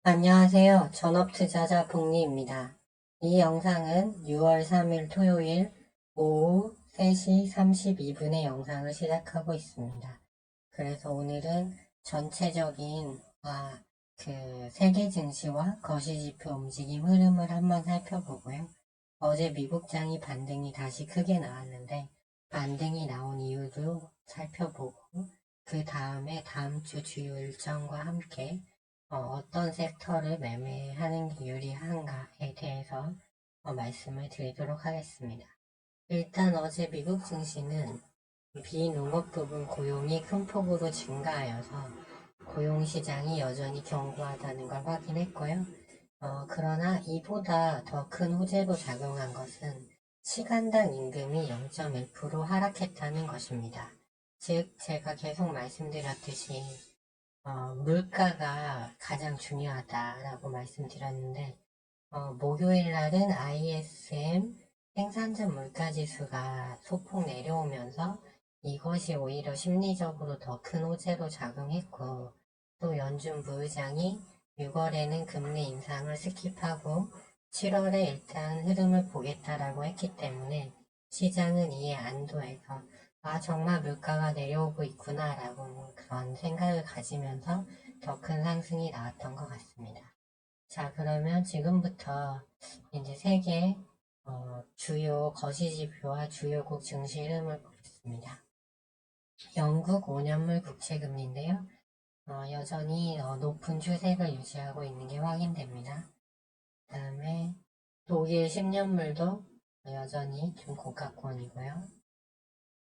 안녕하세요. 전업투자자 복리입니다. 이 영상은 6월 3일 토요일 오후 3시 32분의 영상을 시작하고 있습니다. 그래서 오늘은 전체적인 세계 증시와 거시지표 움직임 흐름을 한번 살펴보고요. 어제 미국장이 반등이 다시 크게 나왔는데 반등이 나온 이유도 살펴보고 그 다음에 다음 주 주요 일정과 함께 어떤 섹터를 매매하는 게 유리한가에 대해서 말씀을 드리도록 하겠습니다. 일단 어제 미국 증시는 비농업 부분 고용이 큰 폭으로 증가하여서 고용시장이 여전히 견고하다는 걸 확인했고요. 그러나 이보다 더 큰 호재로 작용한 것은 시간당 임금이 0.1% 하락했다는 것입니다. 즉, 제가 계속 말씀드렸듯이 물가가 가장 중요하다라고 말씀드렸는데 목요일 날은 ISM 생산자 물가지수가 소폭 내려오면서 이것이 오히려 심리적으로 더 큰 호재로 작용했고 또 연준 부의장이 6월에는 금리 인상을 스킵하고 7월에 일단 흐름을 보겠다라고 했기 때문에 시장은 이에 안도해서 정말 물가가 내려오고 있구나라고 그런 생각을 가지면서 더 큰 상승이 나왔던 것 같습니다. 자, 그러면 지금부터 이제 세계 주요 거시지표와 주요국 증시 흐름을 보겠습니다. 영국 5년물 국채금리인데요. 여전히 높은 추세를 유지하고 있는 게 확인됩니다. 그 다음에 독일 10년물도 여전히 좀 고가권이고요.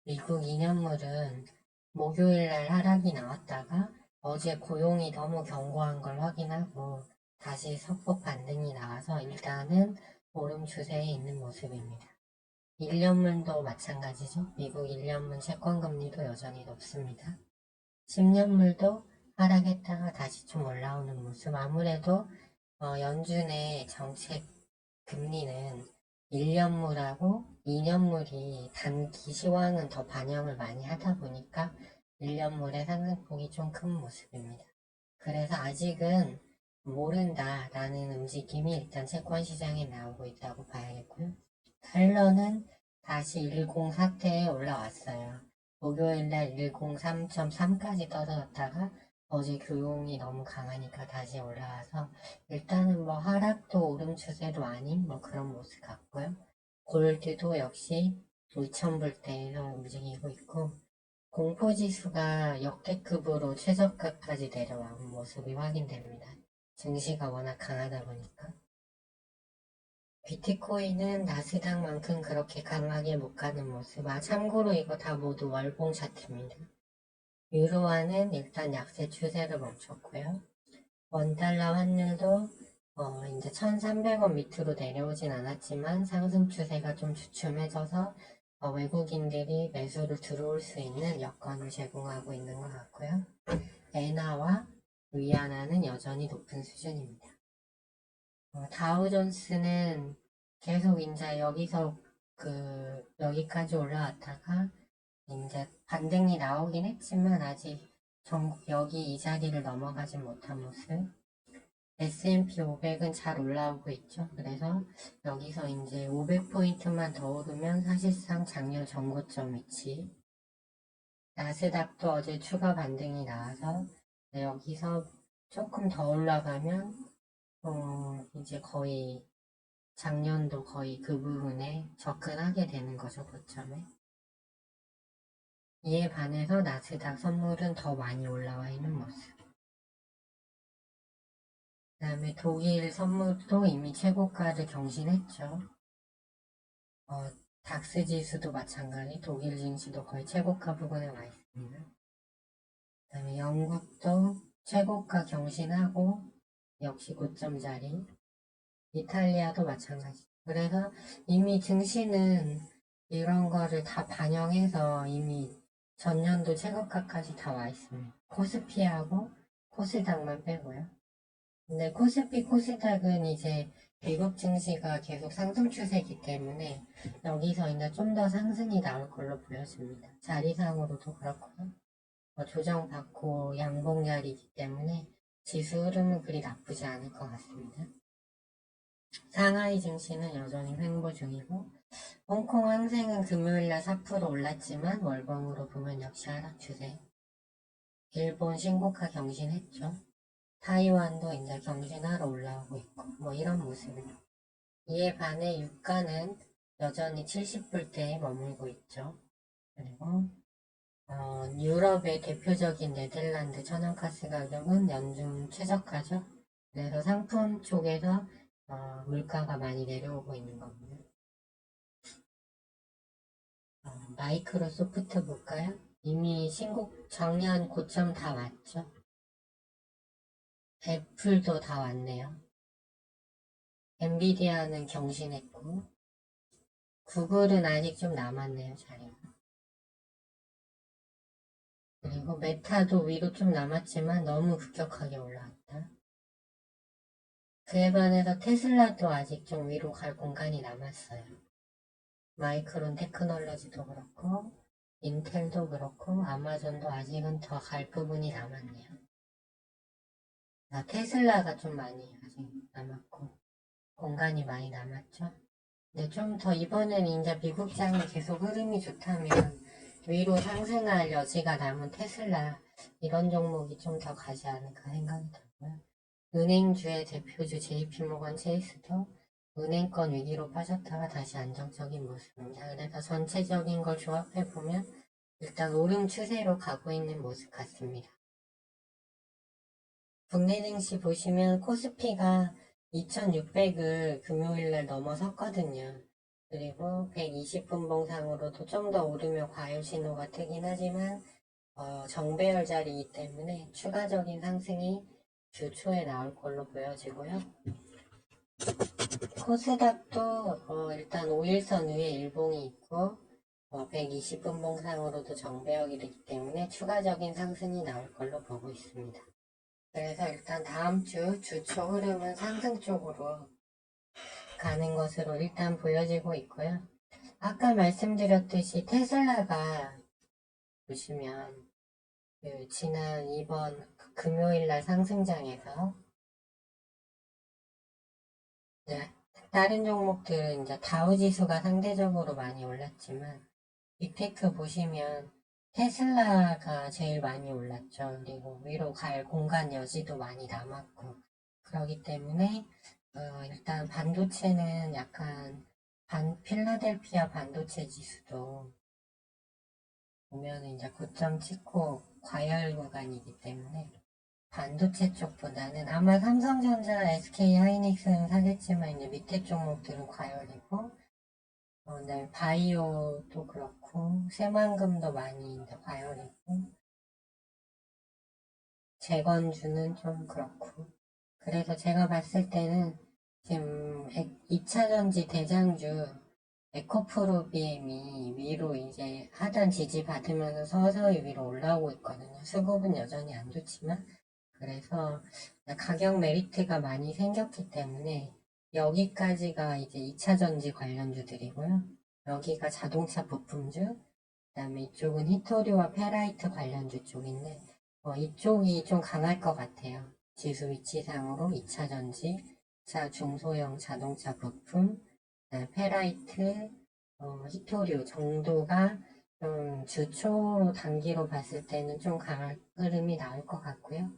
미국 2년물은 목요일날 하락이 나왔다가 어제 고용이 너무 견고한 걸 확인하고 다시 소폭 반등이 나와서 일단은 오름 추세에 있는 모습입니다. 1년물도 마찬가지죠. 미국 1년물 채권금리도 여전히 높습니다. 10년물도 하락했다가 다시 좀 올라오는 모습. 아무래도 연준의 정책 금리는 1년물하고 2년물이 단기 시황은 더 반영을 많이 하다 보니까 1년물의 상승폭이 좀 큰 모습입니다. 그래서 아직은 모른다라는 움직임이 일단 채권 시장에 나오고 있다고 봐야겠고요. 달러는 다시 104대에 올라왔어요. 목요일날 103.3까지 떨어졌다가 어제 교용이 너무 강하니까 다시 올라와서 일단은 뭐 하락도 오름 추세도 아닌 뭐 그런 모습 같고요. 골드도 역시 2,000불대에서 움직이고 있고 공포지수가 역대급으로 최저가까지 내려온 모습이 확인됩니다. 증시가 워낙 강하다 보니까. 비트코인은 나스닥만큼 그렇게 강하게 못 가는 모습. 참고로 이거 다 모두 월봉 차트입니다. 유로화는 일단 약세 추세를 멈췄고요. 원달러 환율도 이제 1,300원 밑으로 내려오진 않았지만 상승 추세가 좀 주춤해져서 외국인들이 매수를 들어올 수 있는 여건을 제공하고 있는 것 같고요. 엔화와 위안화는 여전히 높은 수준입니다. 다우존스는 계속 이제 여기까지 올라왔다가 이제 반등이 나오긴 했지만 아직 전국 여기 이 자리를 넘어가지 못한 모습. S&P 500은 잘 올라오고 있죠. 그래서 여기서 이제 500포인트만 더 오르면 사실상 작년 전고점 위치. 나스닥도 어제 추가 반등이 나와서 여기서 조금 더 올라가면 이제 거의 작년도 거의 그 부분에 접근하게 되는 거죠, 고점에. 이에 반해서 나스닥 선물은 더 많이 올라와 있는 모습. 그 다음에 독일 선물도 이미 최고가를 경신했죠. 닥스 지수도 마찬가지, 독일 증시도 거의 최고가 부근에 와 있습니다. 그 다음에 영국도 최고가 경신하고 역시 고점 자리, 이탈리아도 마찬가지. 그래서 이미 증시는 이런 거를 다 반영해서 이미 전년도 최고가까지 다 와 있습니다. 코스피하고 코스닥만 빼고요. 근데 코스피, 코스닥은 이제 미국 증시가 계속 상승 추세이기 때문에 여기서 이제 좀 더 상승이 나올 걸로 보여집니다. 자리상으로도 그렇고요. 조정받고 양봉 자리이기 때문에 지수 흐름은 그리 나쁘지 않을 것 같습니다. 상하이 증시는 여전히 횡보 중이고, 홍콩 항생은 금요일날 4% 올랐지만 월봉으로 보면 역시 하락 추세. 일본 신고가 경신했죠. 타이완도 이제 경신하러 올라오고 있고, 뭐 이런 모습입니다. 이에 반해 유가는 여전히 70불대에 머물고 있죠. 그리고 유럽의 대표적인 네덜란드 천연가스 가격은 연중 최저가죠. 그래서 상품 쪽에서 물가가 많이 내려오고 있는 겁니다. 마이크로소프트 볼까요? 이미 작년 고점 다 왔죠. 애플도 다 왔네요. 엔비디아는 경신했고, 구글은 아직 좀 남았네요, 자리가. 그리고 메타도 위로 좀 남았지만 너무 급격하게 올라왔다. 그에 반해서 테슬라도 아직 좀 위로 갈 공간이 남았어요. 마이크론 테크놀로지도 그렇고, 인텔도 그렇고, 아마존도 아직은 더 갈 부분이 남았네요. 테슬라가 좀 많이 아직 남았고, 공간이 많이 남았죠. 근데 좀 더 이번엔 이제 미국장이 계속 흐름이 좋다면 위로 상승할 여지가 남은 테슬라 이런 종목이 좀 더 가지 않을까 생각이 들고요. 은행주의 대표주 JP모건 체이스도 은행권 위기로 빠졌다가 다시 안정적인 모습입니다. 그래서 전체적인 걸 조합해보면 일단 오름 추세로 가고 있는 모습 같습니다. 국내 증시 보시면 코스피가 2600을 금요일날 넘어섰거든요. 그리고 120분 봉상으로도 좀 더 오르며 과열 신호가 뜨긴 하지만 정배열 자리이기 때문에 추가적인 상승이 주 초에 나올 걸로 보여지고요. 코스닥도 일단 5일선 위에 일봉이 있고 120분 봉상으로도 정배열이 되기 때문에 추가적인 상승이 나올 걸로 보고 있습니다. 그래서 일단 다음 주 주초 흐름은 상승 쪽으로 가는 것으로 일단 보여지고 있고요. 아까 말씀드렸듯이 테슬라가 보시면 지난 이번 금요일날 상승장에서 이제 다른 종목들은 이제 다우지수가 상대적으로 많이 올랐지만 빅테크 보시면 테슬라가 제일 많이 올랐죠. 그리고 위로 갈 공간 여지도 많이 남았고 그렇기 때문에 일단 반도체는 약간 필라델피아 반도체 지수도 보면 이제 고점 찍고 과열 구간이기 때문에 반도체 쪽보다는 아마 삼성전자, SK 하이닉스는 사겠지만 이제 밑에 종목들은 과열이고 네, 바이오도 그렇고 새만금도 많이 이제 과열이고 재건주는 좀 그렇고 그래서 제가 봤을 때는 지금 2차전지 대장주 에코프로비엠이 위로 이제 하단 지지 받으면서 서서히 위로 올라오고 있거든요. 수급은 여전히 안 좋지만 그래서 가격 메리트가 많이 생겼기 때문에 여기까지가 이제 2차전지 관련주들이고요. 여기가 자동차 부품주, 그 다음에 이쪽은 히토리와 페라이트 관련주 쪽인데 이쪽이 좀 강할 것 같아요. 지수 위치상으로 2차전지, 중소형 자동차 부품, 페라이트, 히토류 정도가 좀 주초 단기로 봤을 때는 좀 강한 흐름이 나올 것 같고요.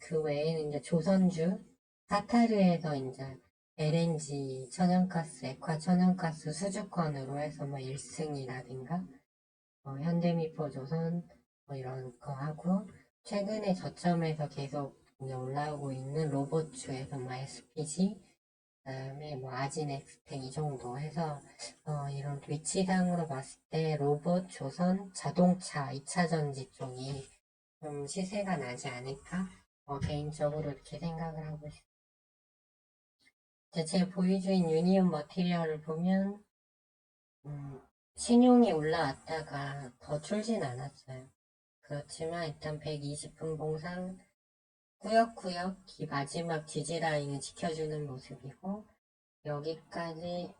그 외에는 이제 조선주, 카타르에서 이제 LNG 천연가스, 액화 천연가스 수주권으로 해서 뭐 1승이라든가, 현대미포조선 뭐 이런 거 하고, 최근에 저점에서 계속 이제 올라오고 있는 로봇주에서 뭐 SPG, 그다음에 뭐 아진엑스텍 이 정도 해서 이런 위치상으로 봤을 때 로봇, 조선, 자동차, 2차전지 쪽이 좀 시세가 나지 않을까? 개인적으로 이렇게 생각을 하고 있습니다. 제 보유주인 유니온 머티리얼을 보면 신용이 올라왔다가 더 줄진 않았어요. 그렇지만 일단 120분 봉상 꾸역꾸역 마지막 지지라인을 지켜주는 모습이고 여기까지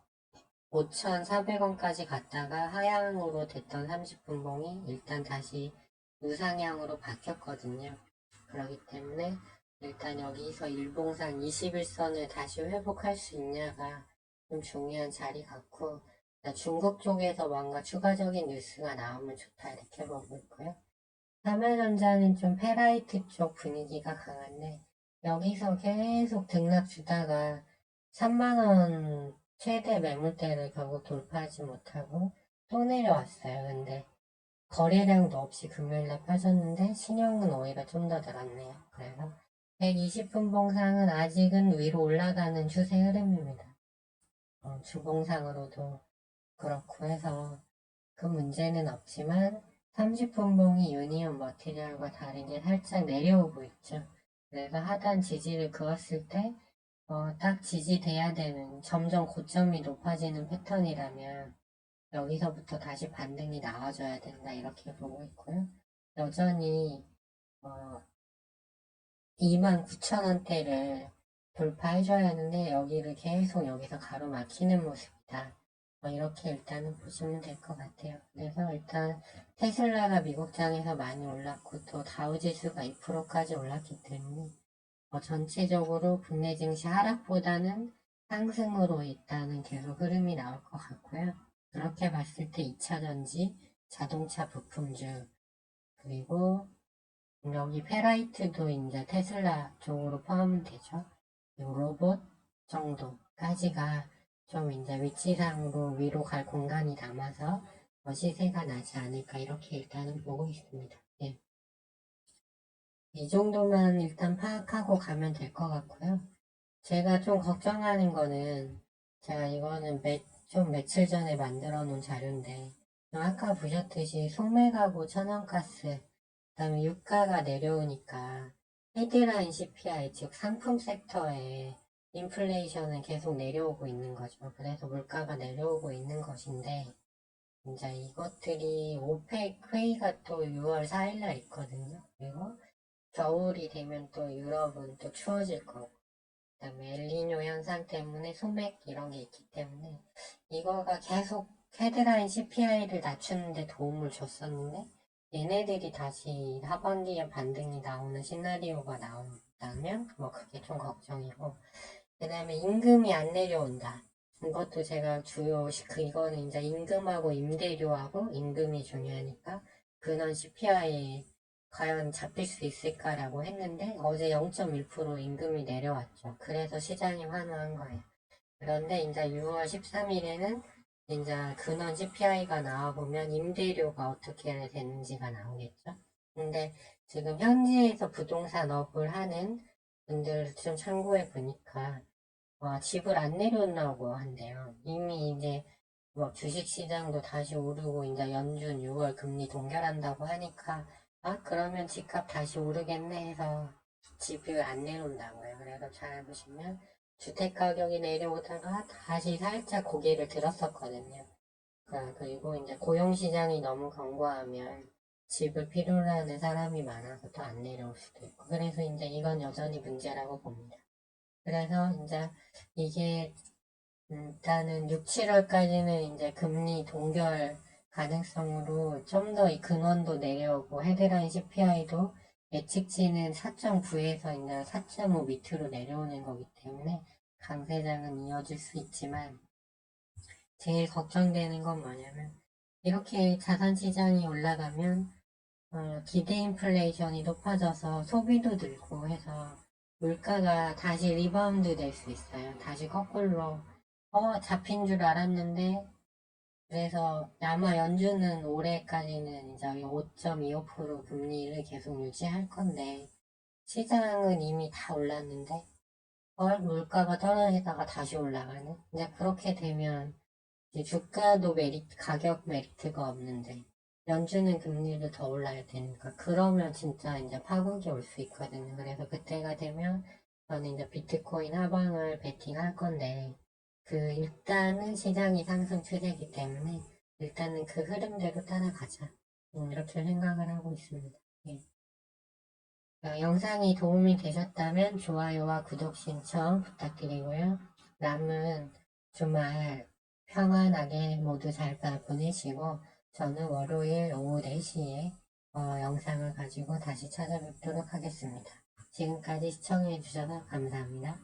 5,400원까지 갔다가 하향으로 됐던 30분 봉이 일단 다시 우상향으로 바뀌었거든요. 그렇기 때문에 일단 여기서 일봉상 21선을 다시 회복할 수 있냐가 좀 중요한 자리 같고, 중국 쪽에서 뭔가 추가적인 뉴스가 나오면 좋다 이렇게 보고 있고요. 삼성전자는 좀 페라이트 쪽 분위기가 강한데 여기서 계속 등락 주다가 3만원 최대 매물대를 결국 돌파하지 못하고 또 내려왔어요. 근데 거래량도 없이 금요일날 빠졌는데 신용은 오히려 좀 더 늘었네요. 그래서 120분 봉상은 아직은 위로 올라가는 추세 흐름입니다. 주봉상으로도 그렇고 해서 그 문제는 없지만 30분 봉이 유니온 머티리얼과 다르게 살짝 내려오고 있죠. 그래서 하단 지지를 그었을 때 딱 지지돼야 되는 점점 고점이 높아지는 패턴이라면 여기서부터 다시 반등이 나와줘야 된다 이렇게 보고 있고요. 여전히 29,000원대를 돌파해줘야 하는데 여기를 계속 여기서 가로막히는 모습이다. 이렇게 일단은 보시면 될 것 같아요. 그래서 일단 테슬라가 미국장에서 많이 올랐고 또 다우지수가 2%까지 올랐기 때문에 전체적으로 국내 증시 하락보다는 상승으로 일단은 계속 흐름이 나올 것 같고요. 그렇게 봤을 때 2차전지, 자동차 부품주, 그리고 여기 페라이트도 이제 테슬라 쪽으로 포함되죠. 로봇 정도까지가 좀 이제 위치상으로 위로 갈 공간이 남아서 시세가 나지 않을까 이렇게 일단은 보고 있습니다. 예. 이 정도만 일단 파악하고 가면 될 것 같고요. 제가 좀 걱정하는 거는 제가 이거는 좀 며칠 전에 만들어 놓은 자료인데 아까 보셨듯이 소매가구 천연가스 그다음에 유가가 내려오니까 헤드라인 CPI 즉 상품 섹터에 인플레이션은 계속 내려오고 있는 거죠. 그래서 물가가 내려오고 있는 것인데 이제 이것들이 오펙 회의가 또 6월 4일날 있거든요. 그리고 겨울이 되면 또 유럽은 또 추워질 거고 그다음에 엘니뇨 현상 때문에 소맥 이런 게 있기 때문에 이거가 계속 헤드라인 CPI를 낮추는데 도움을 줬었는데 얘네들이 다시 하반기에 반등이 나오는 시나리오가 나온다면 뭐 그게 좀 걱정이고 그 다음에 임금이 안 내려온다. 이것도 제가 이거는 이제 임금하고 임대료하고 임금이 중요하니까 근원 CPI에 과연 잡힐 수 있을까라고 했는데 어제 0.1% 임금이 내려왔죠. 그래서 시장이 환호한 거예요. 그런데 이제 6월 13일에는 이제 근원 CPI가 나와보면 임대료가 어떻게 되는지가 나오겠죠. 근데 지금 현지에서 부동산 업을 하는 분들 좀 참고해 보니까 집을 안 내려놓고 한대요. 이미 이제 뭐 주식시장도 다시 오르고 이제 연준 6월 금리 동결한다고 하니까 그러면 집값 다시 오르겠네 해서 집을 안 내놓는다고요. 그래서 잘 보시면 주택가격이 내려오다가 다시 살짝 고개를 들었었거든요. 그리고 이제 고용시장이 너무 견고하면 집을 필요로 하는 사람이 많아서 또 안 내려올 수도 있고 그래서 이제 이건 여전히 문제라고 봅니다. 그래서 이제 이게 일단은 6, 7월까지는 이제 금리 동결 가능성으로 좀 더 이 근원도 내려오고 헤드라인 CPI도 예측치는 4.9에서 이제 4.5 밑으로 내려오는 거기 때문에 강세장은 이어질 수 있지만 제일 걱정되는 건 뭐냐면 이렇게 자산시장이 올라가면 기대 인플레이션이 높아져서 소비도 늘고 해서 물가가 다시 리바운드 될 수 있어요. 다시 거꾸로 잡힌 줄 알았는데 그래서 아마 연준은 올해까지는 이제 5.25% 금리를 계속 유지할 건데 시장은 이미 다 올랐는데 물가가 떨어지다가 다시 올라가는 이제 그렇게 되면 이제 주가도 가격 메리트가 없는데 연준은 금리를 더 올라야 되니까 그러면 진짜 이제 파국이 올 수 있거든요. 그래서 그때가 되면 저는 이제 비트코인 하방을 베팅할 건데 일단은 시장이 상승 추세이기 때문에 일단은 그 흐름대로 따라가자 이렇게 생각을 하고 있습니다. 예. 영상이 도움이 되셨다면 좋아요와 구독 신청 부탁드리고요. 남은 주말 평안하게 모두 잘 보내시고 저는 월요일 오후 4시에 영상을 가지고 다시 찾아뵙도록 하겠습니다. 지금까지 시청해주셔서 감사합니다.